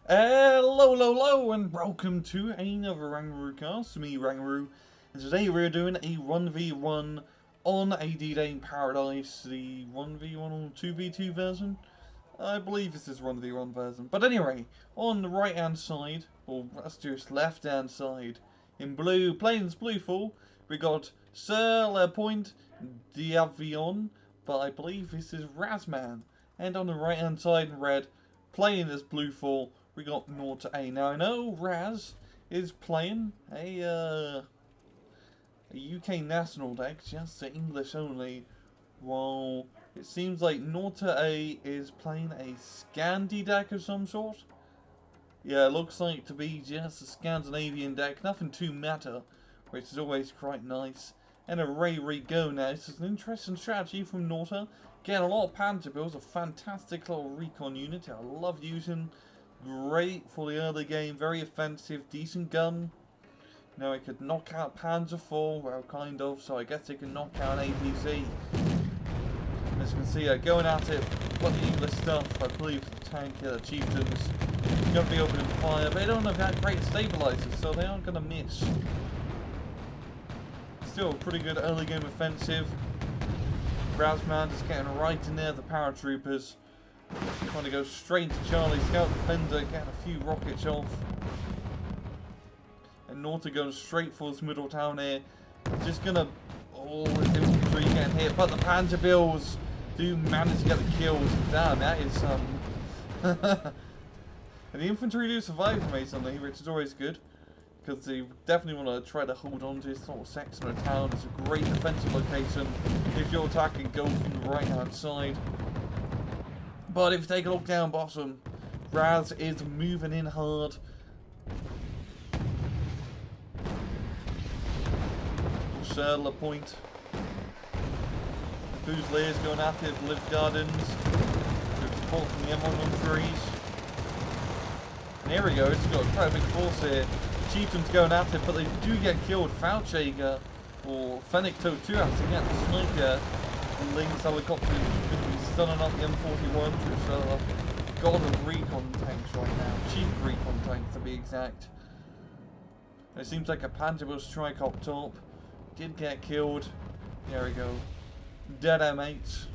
Hello, hello, hello, and welcome to another RANGROO cast. Me, RANGROO, and today we're doing a 1v1 on a D-Day in Paradise, the 1v1 or 2v2 version. I believe this is 1v1 version. But anyway, on the right hand side, or let's just left hand side, in blue, Plains Bluefall, we got Sir Le Point d'Avion, but I believe this is Razzman. And on the right hand side in red, playing as Bluefall, we got NorTA. Now I know Raz is playing a UK national deck, just the English only, while it seems like NorTA is playing a Scandi deck of some sort. Yeah, it looks like to be just a Scandinavian deck, nothing too meta, which is always quite nice. And a Ray go now. This is an interesting strategy from NorTA. Getting a lot of Panzer Bills, a fantastic little recon unit. I love using. Great for the early game, very offensive, decent gun. Now it could knock out Panzer IV, well kind of, so I guess it can knock out an APC. As you can see, going at it, got the English stuff, I believe the tank killer chieftains going to be opening fire, but they don't have that great stabilizers, so they aren't going to miss. Still a pretty good early game offensive. Razzman just getting right in there, the paratroopers. Trying to go straight into Charlie, Scout Defender, getting a few rockets off. And NorTA going straight for this middle town here. Just gonna... Oh, his infantry getting hit, but the Panzer Bills do manage to get the kills. Damn, that is and the infantry do survive amazingly, which is always good. Because they definitely want to try to hold on to this sort of section of town. It's a great defensive location if you're attacking go from the right hand side. But if you take a look down bottom, Raz is moving in hard. Sir Le Point. Fusiliers going at it, Live Gardens. With support from the M113s. And here we go, it's got quite a big force here. Chieftains going at it, but they do get killed. Fouchager, or Fennec Toad 2 actually get the sniper. And Lynx helicopter is going to be stunning up the M41, which are god of recon tanks right now. Cheap recon tanks to be exact. It seems like a Panzer strike up top. Did get killed. There we go. Dead M8s.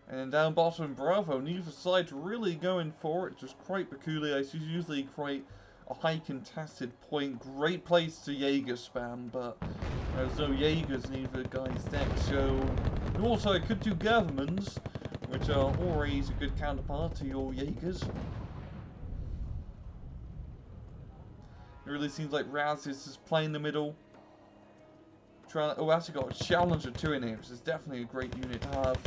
And then down bottom, Bravo. Neither side really going for it. Just quite peculiar. It's usually quite a high contested point. Great place to Jaeger spam, but there's no Jaegers in either guy's deck. So, and also it could do Governments, which are always a good counterpart to your Jaegers. It really seems like Raz is just playing the middle. Oh, actually got a Challenger 2 in here, which is definitely a great unit to have.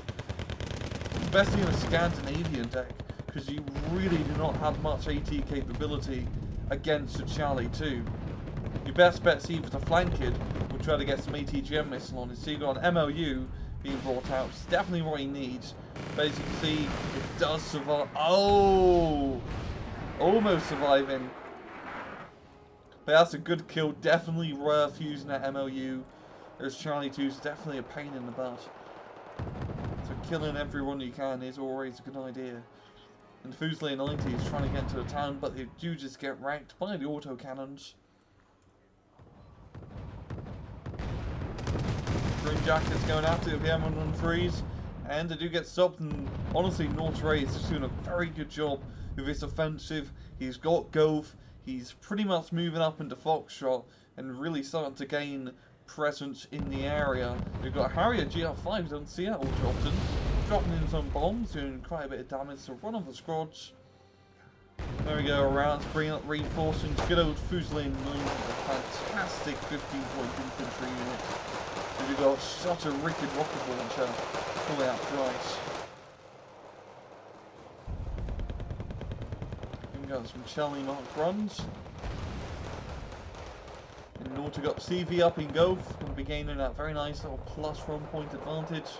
Especially in a Scandinavian deck, because you really do not have much AT capability against a Charlie 2. Your best bet's either to flank it, or try to get some ATGM missile on it. So you've got an MLU being brought out, it's definitely what he needs. But as you can see, it does survive. Oh! Almost surviving. But that's a good kill, definitely worth using that MLU. There's Charlie 2's definitely a pain in the butt. So killing everyone you can is always a good idea. And the Fusilier 90 is trying to get into the town, but they do just get ranked by the autocannons. Green Jackets going after the M113s, and they do get stopped, and honestly NorTA is just doing a very good job with this offensive. He's got Gove, he's pretty much moving up into Foxtrot, and really starting to gain presence in the area. We've got Harrier GR5, we don't see that all too often. Dropping in some bombs, doing quite a bit of damage to one of the squads. There we go, around, bringing up reinforcing. Good old Fusilier 90, a fantastic 15-point infantry unit. We've got such a wicked rocket launcher, pull out price. We've got some Charlie Mark runs. And NorTA got CV up in Gove, going to be gaining that very nice little +1 point advantage.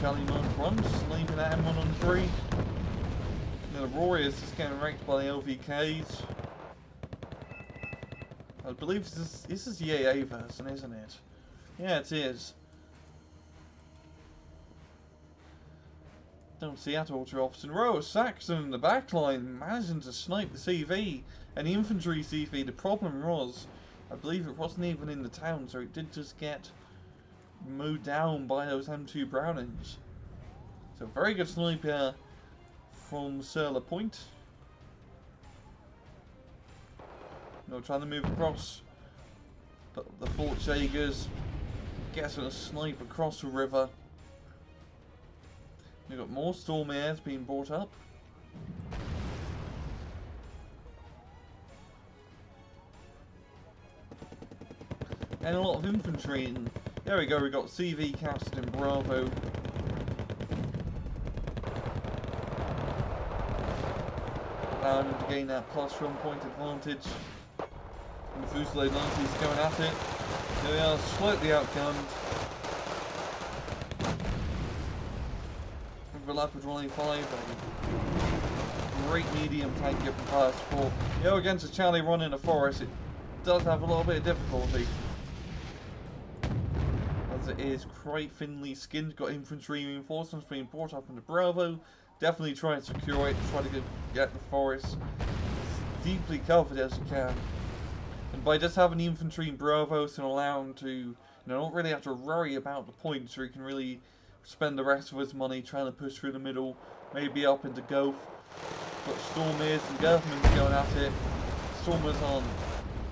Charlie 9 runs, leaving that M1 on 3. The Warriors is getting wrecked by the LVKs. I believe this is the AA version, isn't it? Yeah, it is. Don't see that all too often. Row Saxon in the backline managing to snipe the CV. And the infantry CV, the problem was, I believe it wasn't even in the town, so it did just get mowed down by those M2 Brownings. So very good sniper from Surla Point. No, trying to move across, but the Fort Jaegers gets a snipe across the river. We've got more storm airs being brought up. And a lot of infantry. And there we go, we got CV casted in Bravo. Allowing him to gain that +1 point advantage. And the Fusilier 90's going at it. There we are, slightly outgunned. Overlap with 185. Great medium tank given fire support. Against a Charlie run in a forest, it does have a little bit of difficulty. As it is quite thinly skinned, got infantry reinforcements being brought up into Bravo. Definitely try and secure it, try to get the forest as deeply covered as you can. And by just having the infantry in Bravo, it's going to allow him to not really have to worry about the points, so he can really spend the rest of his money trying to push through the middle, maybe up into Gulf. But Stormers and Government's going at it. Stormers on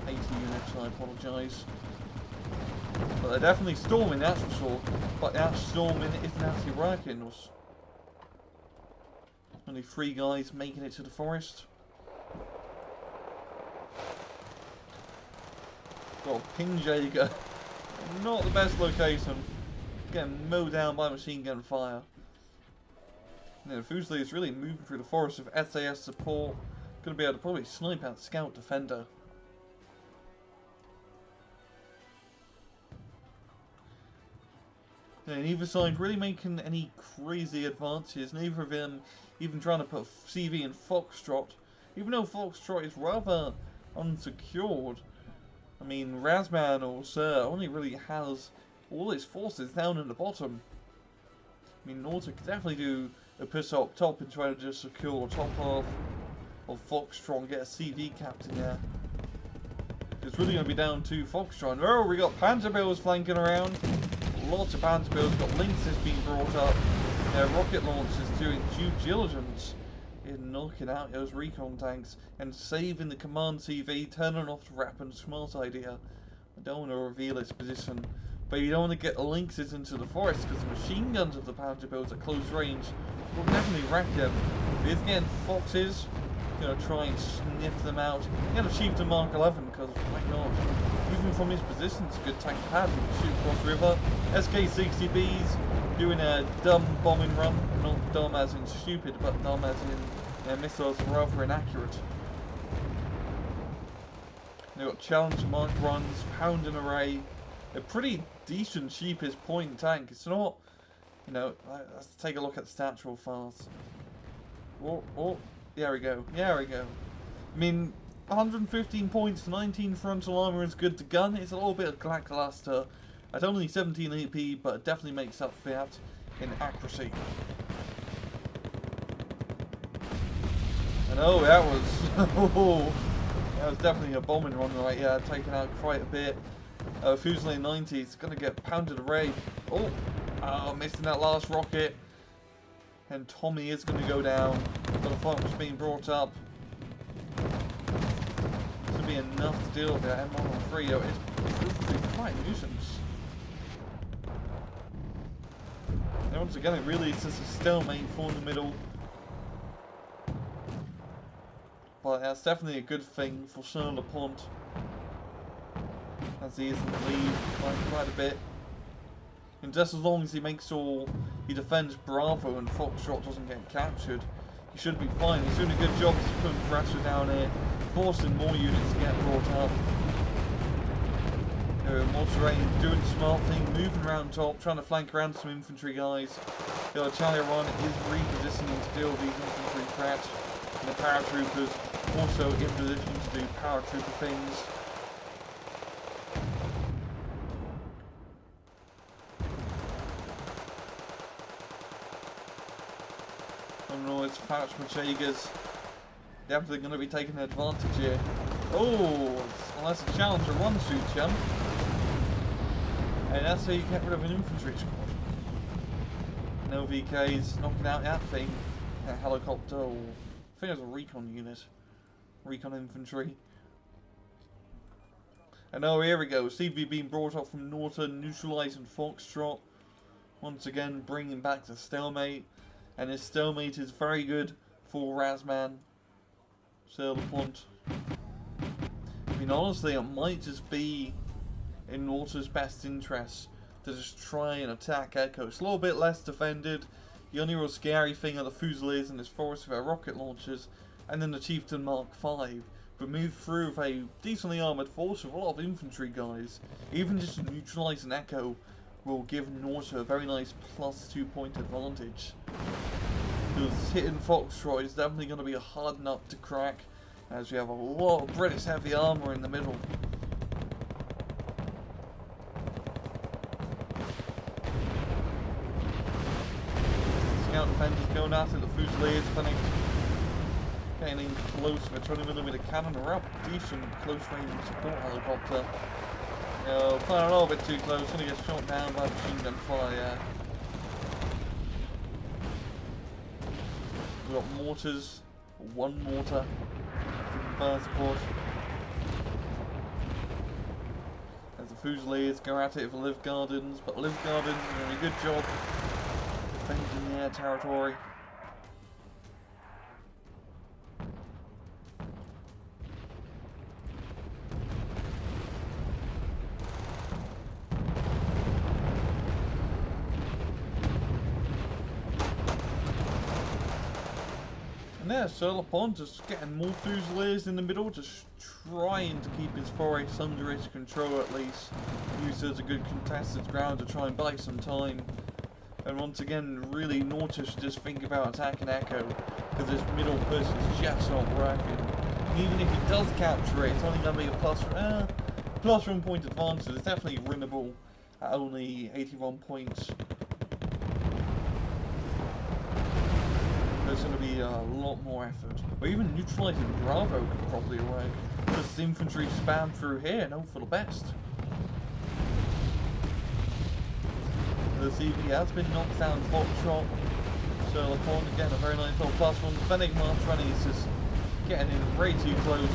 80 units, I apologise. But they're definitely storming, that's for sure. But that storming isn't actually working. There's only 3 guys making it to the forest. Got a Ping Jaeger. Not the best location. Getting mowed down by machine gun fire. And then Fusilier is really moving through the forest with SAS support. Going to be able to probably snipe out Scout Defender. And neither side really making any crazy advances. Neither of them even trying to put CV in Foxtrot. Even though Foxtrot is rather unsecured. I mean, Razzman or Sir only really has all his forces down in the bottom. I mean, NorTA could definitely do a push up top and try to just secure top half of Foxtrot and get a CV captain there. It's really going to be down to Foxtrot. Oh, we got Panzerbills flanking around. Lots of Panzerbills. Got Lynxes being brought up. Rocket launchers doing due diligence in knocking out those recon tanks and saving the command CV, turning off the rapid smart idea. I don't want to reveal its position, but you don't want to get the Lynxes into the forest because the machine guns of the Panzerbills at close range will definitely wreck them. If he's getting Foxes, going to try and sniff them out. He's going to Chieftain Mark 11 because why not? Even from his position, it's a good tank to have. You can shoot across the river. SK-60Bs doing a dumb bombing run. Not dumb as in stupid, but dumb as in their missiles are rather inaccurate. They've got challenge mark runs, pounding array. A pretty decent cheapest point tank. It's not, let's take a look at the stats real fast. There we go. I mean, 115 points, 19 frontal armor is good to gun. It's a little bit lackluster. At only 17 AP, but it definitely makes up for that in accuracy. And that was definitely a bombing run right here, taking out quite a bit. Fusilier 90 is going to get pounded away. Missing that last rocket. And Tommy is going to go down. But the fight was being brought up. This will be enough to deal with that M103. It's proved to be quite a nuisance. And once again, it really is just a stalemate for the middle. But that's definitely a good thing for Sean LaPont. As he is in the lead by quite a bit. And just as long as he makes sure he defends Bravo and Foxtrot doesn't get captured, he should be fine. He's doing a good job just putting pressure down here, forcing more units to get brought up. Moderating, doing the smart thing, moving around top, trying to flank around some infantry guys. Charlie Ron is repositioning to deal with these infantry threats. the paratroopers also in position to do paratrooper things. I don't know, it's Fouch Machegas definitely going to be taking advantage here. Oh, well, that's a challenger one suit jump. And that's how you get rid of an infantry squad. No VKs knocking out that thing. That helicopter, or I think it was a recon unit. Recon infantry. And oh, here we go. CV being brought up from NorTA, neutralising Foxtrot. Once again, bringing back the stalemate. And this stalemate is very good for Razzman. Sail the punt. I mean, honestly, it might just be in NorTA's best interest to just try and attack Echo. It's a little bit less defended. The only real scary thing are the Fusiliers in this forest with their rocket launchers, and then the Chieftain Mark V. But move through with a decently armoured force with a lot of infantry guys. Even just neutralising Echo will give NorTA a very nice +2 point advantage. Because hitting Foxtrot is definitely going to be a hard nut to crack, as we have a lot of British heavy armour in the middle. Scout defenders going after the Fusiliers, Fennec getting in close with a 20mm cannon, or a decent close range support helicopter. Playing a little bit too close, gonna get shot down by machine gun fire. We've got mortars, one mortar, fire support. As the Fusiliers go at it for Live Gardens, but Live Gardens are doing a good job defending the air territory. And there, Serlepon just getting more Fusiliers in the middle, just trying to keep his forests under his control at least. Used as a good contested ground to try and buy some time. And once again, really, NorTA should just think about attacking Echo, because this middle push is just not working. And even if he does capture it, it's only going to be a +1 point advantage. It's definitely winnable at only 81 points. There's going to be a lot more effort. Or even neutralising Bravo could probably work. Just infantry spam through here and hope for the best. The CV has been knocked down Foxtrot. Serlepon again, a very nice little +1. Fennec March 20 is just getting in way too close.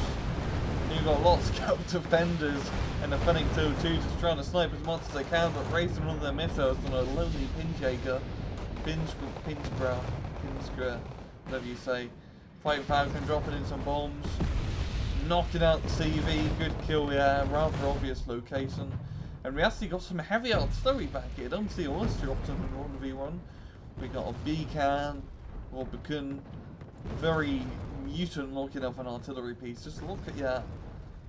You've got lots of scout defenders and the Fennec 202 just trying to snipe as much as they can, but raising one of their missiles on a lonely Pinjager. Pinsgra, whatever you say. Fighting Falcon dropping in some bombs. Knocking out the CV. Good kill, yeah. Rather obvious location. And we actually got some heavy artillery back here. Don't see all this too often in 1v1. We got a beacon, or beacon, very mutant looking of an artillery piece. Just look at your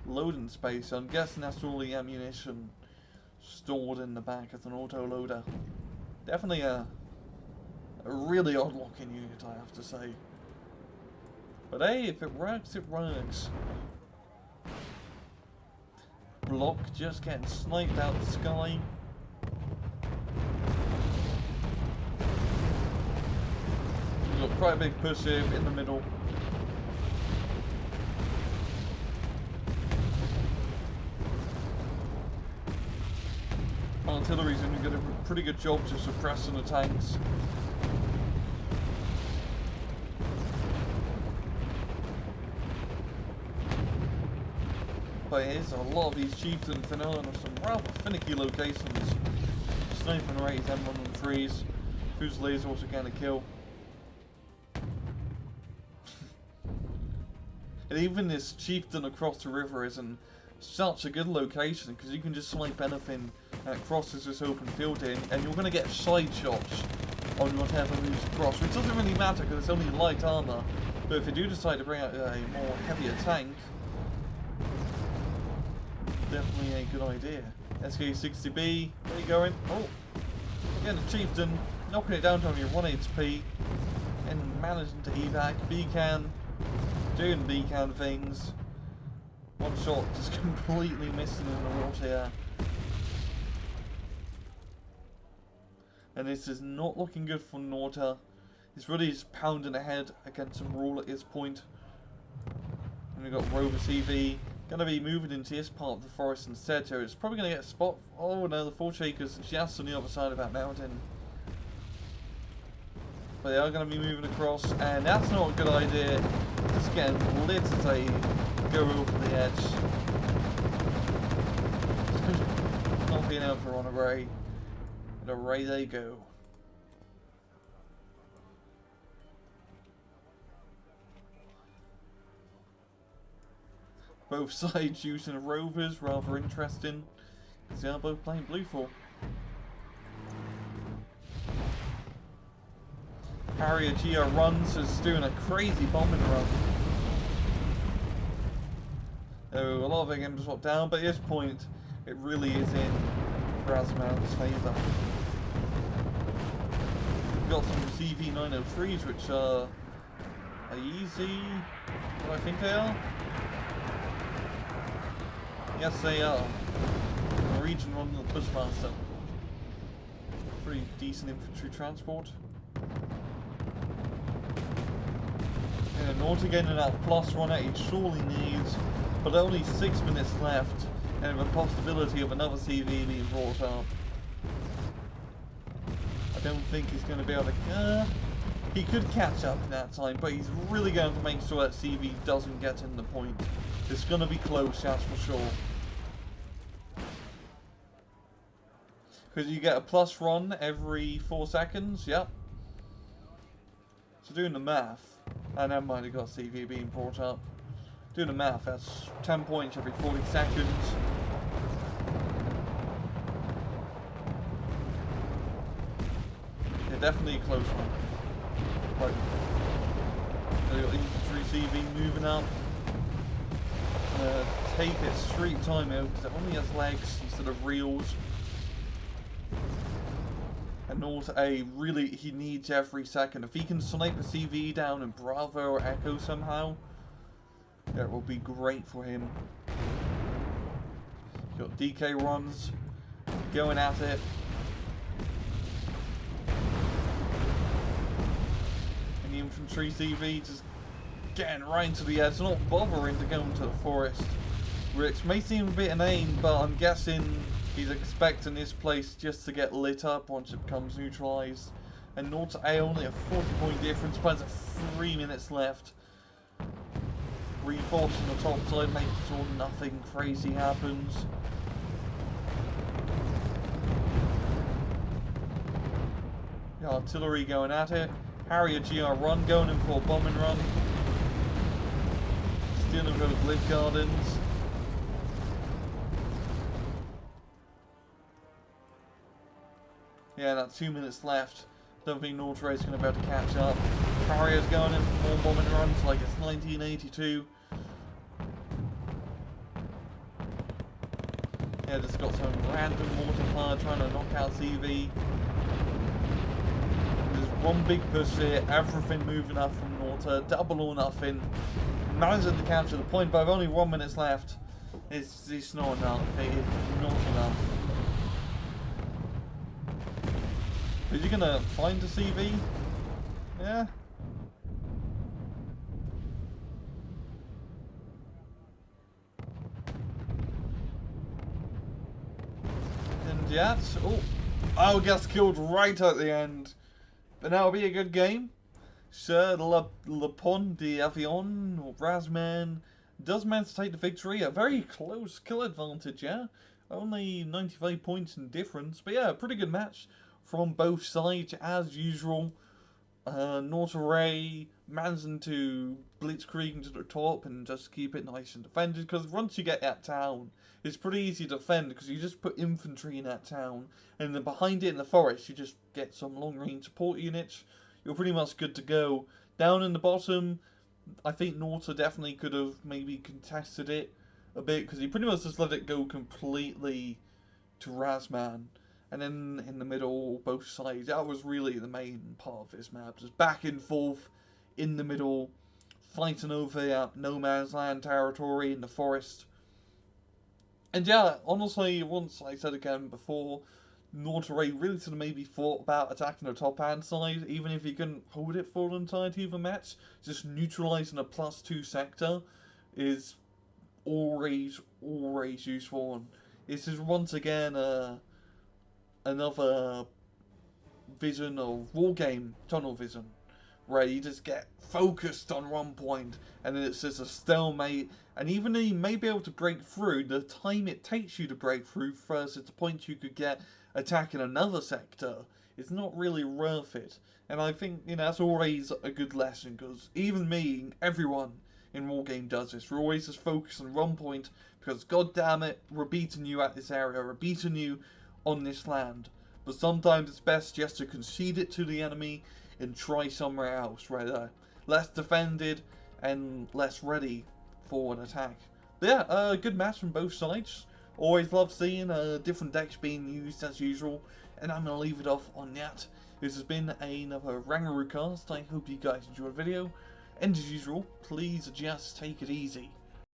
loading space. I'm guessing that's all the ammunition stored in the back of an auto-loader. Definitely a really odd looking unit, I have to say. But hey, if it works, it works. Block just getting sniped out the sky. We've got quite a big push here in the middle. Artillery's going to do a pretty good job to suppressing the tanks. But here's a lot of these chieftains and on some rather finicky locations. Sniping rates, M113s. Fusiliers also getting a kill. And even this chieftain across the river is in such a good location because you can just snipe anything that crosses this open field here, and you're going to get side shots on whatever moves across, which doesn't really matter because it's only light armour. But if you do decide to bring out a more heavier tank, definitely a good idea. SK-60B, where are you going? Oh, again, the chieftain knocking it down to only 1 HP and managing to evac. Beacon doing decant things. One shot just completely missing in the water here. And this is not looking good for NorTA. He's really just pounding ahead against some rule at this point. And we've got Rover CV going to be moving into this part of the forest instead, so it's probably going to get a spot. Oh no, the Four Shakers just on the other side of that mountain. But they are going to be moving across, and that's not a good idea. Just getting lit as they go over the edge. Not being able to run away. And away they go. Both sides using rovers, rather interesting, because they are both playing blue for. Harrier Gia runs, is doing a crazy bombing run. Oh, a lot of their games dropped down, but at this point, it really is in Razzman's favour. We've got some CV903s, which are easy, what I think they are. Yes, they are. Norwegian run the Bushmaster. Pretty decent infantry transport. And NorTA getting that +1 that he surely needs, but only 6 minutes left, and the possibility of another CV being brought up. I don't think he's going to be able to. He could catch up in that time, but he's really going to make sure that CV doesn't get in the point. It's going to be close, that's for sure. Because you get a plus run every 4 seconds, yep. So doing the math, and never mind, I got CV being brought up. Doing the math, that's 10 points every 40 seconds. Yeah, definitely a close one. But the infantry CV moving up. Take it straight time out because it only has legs instead of reels. And NorTA really, he needs every second. If he can snipe a CV down in Bravo or Echo somehow, that will be great for him. Got DK runs going at it. And the infantry CV just getting right into the edge, not bothering to go into the forest. Which may seem a bit inane, but I'm guessing he's expecting this place just to get lit up once it becomes neutralized. And NorTA only a 40-point difference, but there's 3 minutes left. Reinforcing the top side, making sure nothing crazy happens. The artillery going at it. Harrier GR run, going in for a bombing run. Stealing those live gardens. Yeah, that's 2 minutes left. Don't think NorTA is going to be able to catch up. Harrier's going in for more bombing runs like it's 1982. Yeah, just got some random mortar fire trying to knock out CV. There's one big push here, everything moving up from NorTA, double or nothing. Managing to capture the point, but with only 1 minute left. It's not enough. It's not enough. Is he gonna find a CV? Yeah. And yet, oh, gets killed right at the end. But that'll be a good game. Sir Le Pont d'Avion or Razzman does manage to take the victory. A very close kill advantage, yeah. Only 95 points in difference, but yeah, a pretty good match from both sides as usual. NorTA managing to blitzkrieg into the top and just keep it nice and defended, because once you get that town, it's pretty easy to defend because you just put infantry in that town, and then behind it in the forest you just get some long range support units. You're pretty much good to go. Down in the bottom, I think NorTA definitely could have maybe contested it a bit, because he pretty much just let it go completely to Razzman. And then in the middle, both sides, that was really the main part of this map. Just back and forth in the middle, fighting over no man's land territory in the forest. And yeah, honestly, once I said again before, NorTA really should have maybe thought about attacking the top hand side, even if you couldn't hold it for the entirety of the match. Just neutralising a +2 sector is always useful. And this is once again another vision of Wargame tunnel vision, where you just get focused on one point and then it's just a stalemate, and even though you may be able to break through, the time it takes you to break through versus the point you could get attacking another sector is not really worth it. And I think, you know, that's always a good lesson, because even me, everyone in Wargame does this. We're always just focused on one point because, god damn it, we're beating you at this area, we're beating you on this land. But sometimes it's best just to concede it to the enemy and try somewhere else where they're less defended and less ready for an attack. But yeah, good match from both sides. Always love seeing different decks being used as usual, and I'm going to leave it off on that. This has been another RANGROO cast. I hope you guys enjoyed the video, and as usual, please just take it easy.